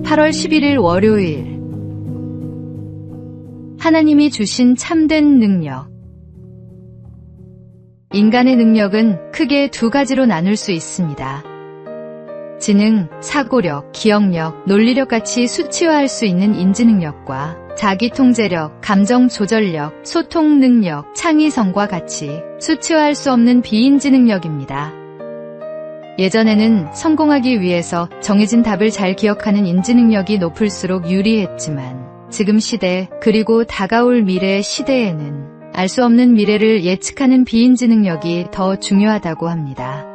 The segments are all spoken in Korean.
8월 11일 월요일. 하나님이 주신 참된 능력. 인간의 능력은 크게 두 가지로 나눌 수 있습니다. 지능, 사고력, 기억력, 논리력 같이 수치화할 수 있는 인지능력과 자기통제력, 감정조절력, 소통 능력, 창의성과 같이 수치화할 수 없는 비인지능력입니다. 예전에는 성공하기 위해서 정해진 답을 잘 기억하는 인지능력이 높을수록 유리했지만 지금 시대 그리고 다가올 미래 시대에는 알 수 없는 미래를 예측하는 비인지능력이 더 중요하다고 합니다.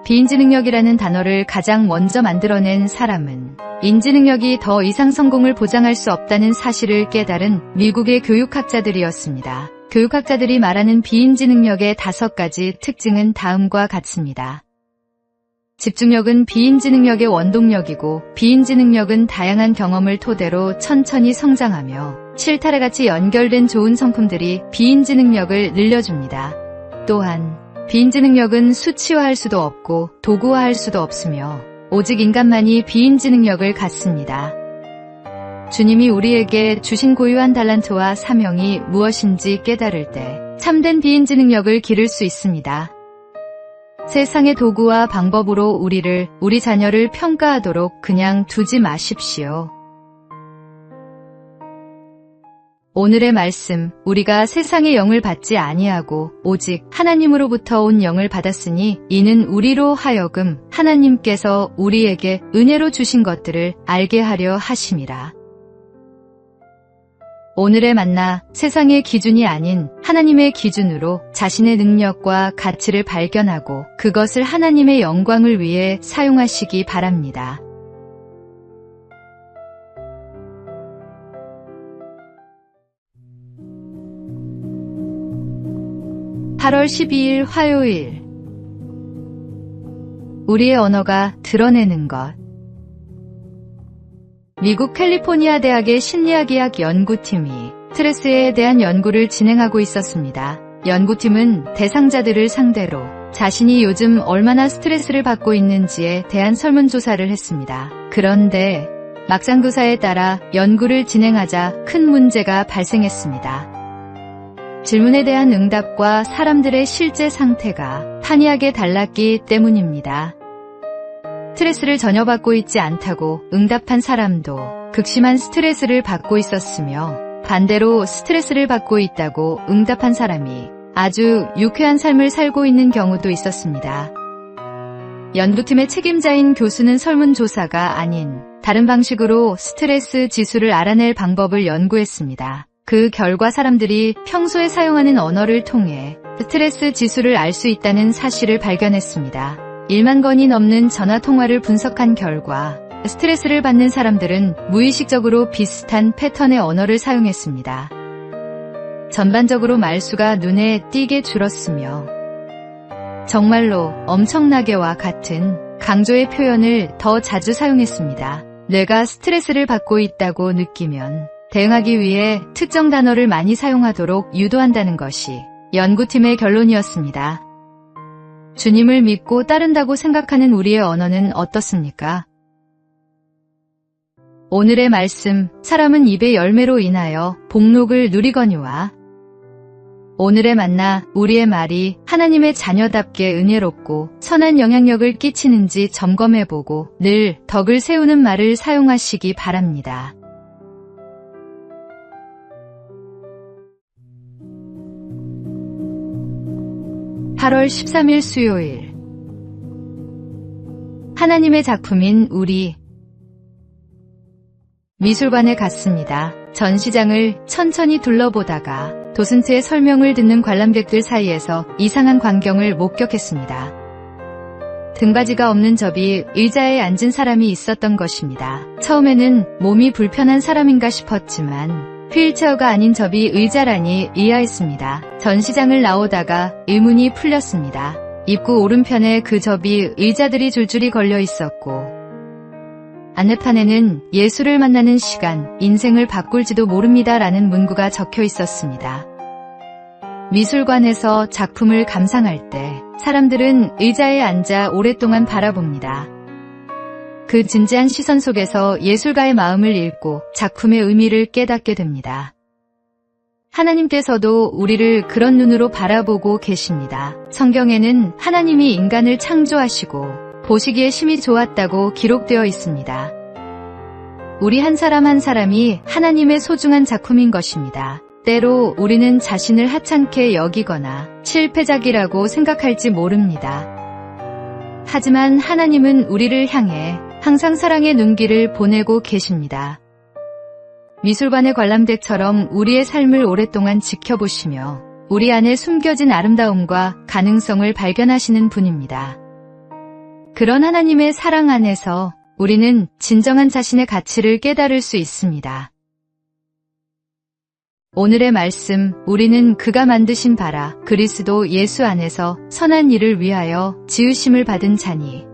비인지능력이라는 단어를 가장 먼저 만들어낸 사람은 인지능력이 더 이상 성공을 보장할 수 없다는 사실을 깨달은 미국의 교육학자들이었습니다. 교육학자들이 말하는 비인지능력의 5가지 특징은 다음과 같습니다. 집중력은 비인지능력의 원동력이고, 비인지능력은 다양한 경험을 토대로 천천히 성장하며 실타래 같이 연결된 좋은 성품들이 비인지능력을 늘려줍니다. 또한 비인지능력은 수치화할 수도 없고 도구화할 수도 없으며 오직 인간만이 비인지능력을 갖습니다. 주님이 우리에게 주신 고유한 달란트와 사명이 무엇인지 깨달을 때 참된 비인지능력을 기를 수 있습니다. 세상의 도구와 방법으로 우리 자녀를 평가하도록 그냥 두지 마십시오. 오늘의 말씀, 우리가 세상의 영을 받지 아니하고 오직 하나님으로부터 온 영을 받았으니 이는 우리로 하여금 하나님께서 우리에게 은혜로 주신 것들을 알게 하려 하심이라. 오늘의 만나, 세상의 기준이 아닌 하나님의 기준으로 자신의 능력과 가치를 발견하고 그것을 하나님의 영광을 위해 사용하시기 바랍니다. (8월 12일) 화요일. 우리의 언어가 드러내는 것. 미국 캘리포니아 대학의 심리학의학 연구팀이 스트레스에 대한 연구를 진행하고 있었습니다. 연구팀은 대상자들을 상대로 자신이 요즘 얼마나 스트레스를 받고 있는지에 대한 설문조사를 했습니다. 그런데 막상 조사에 따라 연구를 진행하자 큰 문제가 발생했습니다. 질문에 대한 응답과 사람들의 실제 상태가 판이하게 달랐기 때문입니다. 스트레스를 전혀 받고 있지 않다고 응답한 사람도 극심한 스트레스를 받고 있었으며, 반대로 스트레스를 받고 있다고 응답한 사람이 아주 유쾌한 삶을 살고 있는 경우도 있었습니다. 연구팀의 책임자인 교수는 설문조사가 아닌 다른 방식으로 스트레스 지수를 알아낼 방법을 연구했습니다. 그 결과 사람들이 평소에 사용하는 언어를 통해 스트레스 지수를 알 수 있다는 사실을 발견했습니다. 1만 건이 넘는 전화 통화를 분석한 결과 스트레스를 받는 사람들은 무의식적으로 비슷한 패턴의 언어를 사용했습니다. 전반적으로 말수가 눈에 띄게 줄었으며 정말로 엄청나게와 같은 강조의 표현을 더 자주 사용했습니다. 뇌가 스트레스를 받고 있다고 느끼면 대응하기 위해 특정 단어를 많이 사용하도록 유도한다는 것이 연구팀의 결론이었습니다. 주님을 믿고 따른다고 생각하는 우리의 언어는 어떻습니까? 오늘의 말씀, 사람은 입의 열매로 인하여 복록을 누리거니와. 오늘의 만나, 우리의 말이 하나님의 자녀답게 은혜롭고 선한 영향력을 끼치는지 점검해보고 늘 덕을 세우는 말을 사용하시기 바랍니다. (8월 13일) 수요일. 하나님의 작품인 우리. 미술관에 갔습니다. 전시장을 천천히 둘러보다가 도슨트의 설명을 듣는 관람객들 사이에서 이상한 광경을 목격했습니다. 등받이가 없는 접이 의자에 앉은 사람이 있었던 것입니다. 처음에는 몸이 불편한 사람인가 싶었지만 휠체어가 아닌 접이 의자라니 이해했습니다. 전시장을 나오다가 의문이 풀렸습니다. 입구 오른편에 그 접이 의자들이 줄줄이 걸려 있었고 안내판에는 예수를 만나는 시간, 인생을 바꿀지도 모릅니다 라는 문구가 적혀 있었습니다. 미술관에서 작품을 감상할 때 사람들은 의자에 앉아 오랫동안 바라봅니다. 그 진지한 시선 속에서 예술가의 마음을 읽고 작품의 의미를 깨닫게 됩니다. 하나님께서도 우리를 그런 눈으로 바라보고 계십니다. 성경에는 하나님이 인간을 창조하시고 보시기에 심히 좋았다고 기록되어 있습니다. 우리 한 사람 한 사람이 하나님의 소중한 작품인 것입니다. 때로 우리는 자신을 하찮게 여기거나 실패작이라고 생각할지 모릅니다. 하지만 하나님은 우리를 향해 항상 사랑의 눈길을 보내고 계십니다. 미술관의 관람객처럼 우리의 삶을 오랫동안 지켜보시며 우리 안에 숨겨진 아름다움과 가능성을 발견하시는 분입니다. 그런 하나님의 사랑 안에서 우리는 진정한 자신의 가치를 깨달을 수 있습니다. 오늘의 말씀, 우리는 그가 만드신 바라 그리스도 예수 안에서 선한 일을 위하여 지으심을 받은 자니.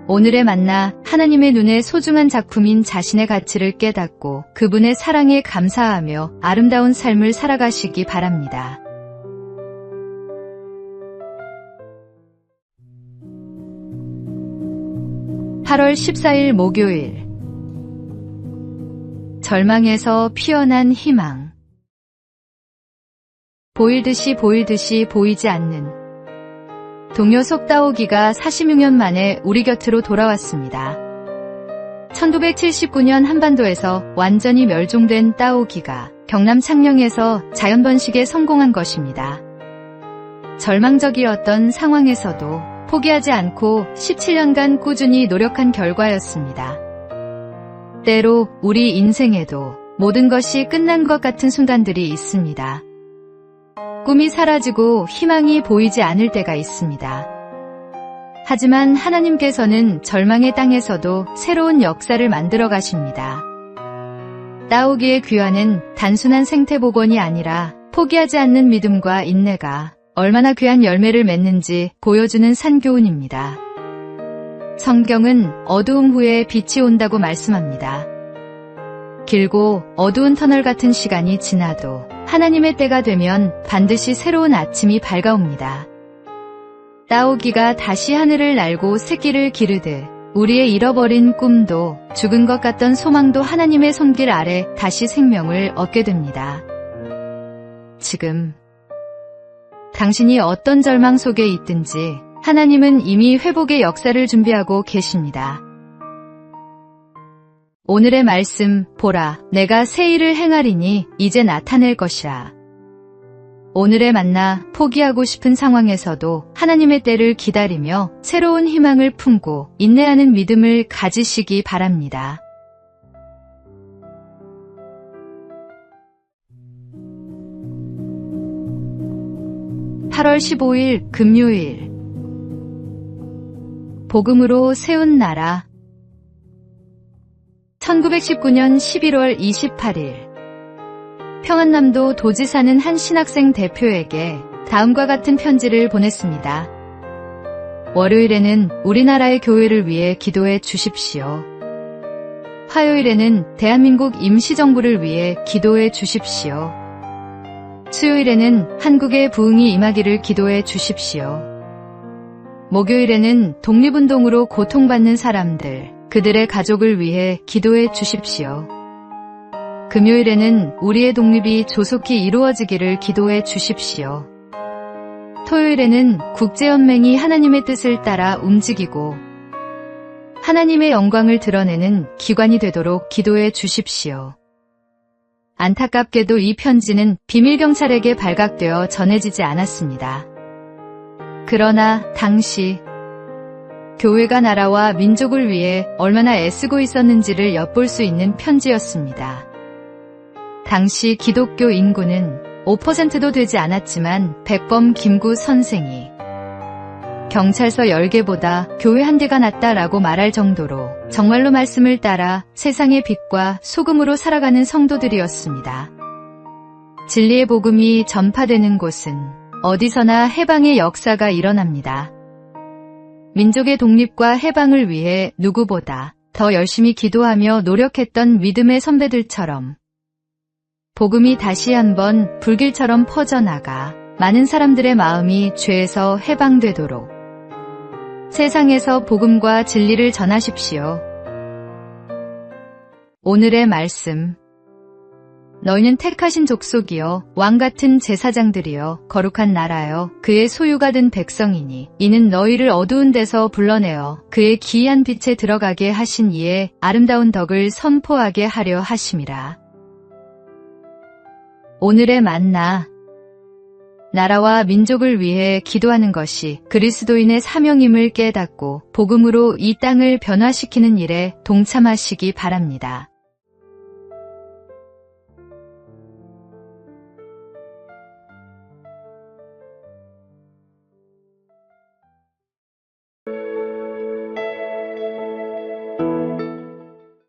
오늘의 만나, 하나님의 눈에 소중한 작품인 자신의 가치를 깨닫고 그분의 사랑에 감사하며 아름다운 삶을 살아가시기 바랍니다. (8월 14일) 목요일. 절망에서 피어난 희망. 보일 듯이 보이지 않는. 동료 속다오기가 46년 만에 우리 곁으로 돌아왔습니다. 1979년 한반도에서 완전히 멸종된 따오기가 경남 창녕에서 자연번식에 성공한 것입니다. 절망적이었던 상황에서도 포기하지 않고 17년간 꾸준히 노력한 결과였습니다. 때로 우리 인생에도 모든 것이 끝난 것 같은 순간들이 있습니다. 꿈이 사라지고 희망이 보이지 않을 때가 있습니다. 하지만 하나님께서는 절망의 땅에서도 새로운 역사를 만들어 가십니다. 따오기의 귀환은 단순한 생태복원이 아니라 포기하지 않는 믿음과 인내가 얼마나 귀한 열매를 맺는지 보여주는 산교훈입니다. 성경은 어두움 후에 빛이 온다고 말씀합니다. 길고 어두운 터널 같은 시간이 지나도 하나님의 때가 되면 반드시 새로운 아침이 밝아옵니다. 따오기가 다시 하늘을 날고 새끼를 기르듯 우리의 잃어버린 꿈도 죽은 것 같던 소망도 하나님의 손길 아래 다시 생명을 얻게 됩니다. 지금 당신이 어떤 절망 속에 있든지 하나님은 이미 회복의 역사를 준비하고 계십니다. 오늘의 말씀, 보라, 내가 새 일을 행하리니 이제 나타낼 것이라. 오늘의 만나, 포기하고 싶은 상황에서도 하나님의 때를 기다리며 새로운 희망을 품고 인내하는 믿음을 가지시기 바랍니다. (8월 15일) 금요일. 복음으로 세운 나라. 1919년 11월 28일 평안남도 도지 사는 한 신학생 대표에게 다음과 같은 편지를 보냈습니다. 월요일에는 우리나라의 교회를 위해 기도해 주십시오. 화요일에는 대한민국 임시정부를 위해 기도해 주십시오. 수요일에는 한국의 부흥이 임하기를 기도해 주십시오. 목요일에는 독립운동으로 고통받는 사람들, 그들의 가족을 위해 기도해 주십시오. 금요일에는 우리의 독립이 조속히 이루어지기를 기도해 주십시오. 토요일에는 국제연맹이 하나님의 뜻을 따라 움직이고 하나님의 영광을 드러내는 기관이 되도록 기도해 주십시오. 안타깝게도 이 편지는 비밀경찰에게 발각되어 전해지지 않았습니다. 그러나 당시 교회가 나라와 민족을 위해 얼마나 애쓰고 있었는지를 엿볼 수 있는 편지였습니다. 당시 기독교 인구는 5%도 되지 않았지만 백범 김구 선생이 경찰서 10개보다 교회 1개가 낫다라고 말할 정도로 정말로 말씀을 따라 세상의 빛과 소금으로 살아가는 성도들이었습니다. 진리의 복음이 전파되는 곳은 어디서나 해방의 역사가 일어납니다. 민족의 독립과 해방을 위해 누구보다 더 열심히 기도하며 노력했던 믿음의 선배들처럼 복음이 다시 한번 불길처럼 퍼져나가 많은 사람들의 마음이 죄에서 해방되도록 세상에서 복음과 진리를 전하십시오. 오늘의 말씀. 너희는 택하신 족속이요 왕같은 제사장들이요 거룩한 나라요 그의 소유가 된 백성이니 이는 너희를 어두운 데서 불러내어 그의 기이한 빛에 들어가게 하신 이의 아름다운 덕을 선포하게 하려 하심이라. 오늘의 만나. 나라와 민족을 위해 기도하는 것이 그리스도인의 사명임을 깨닫고 복음으로 이 땅을 변화시키는 일에 동참하시기 바랍니다.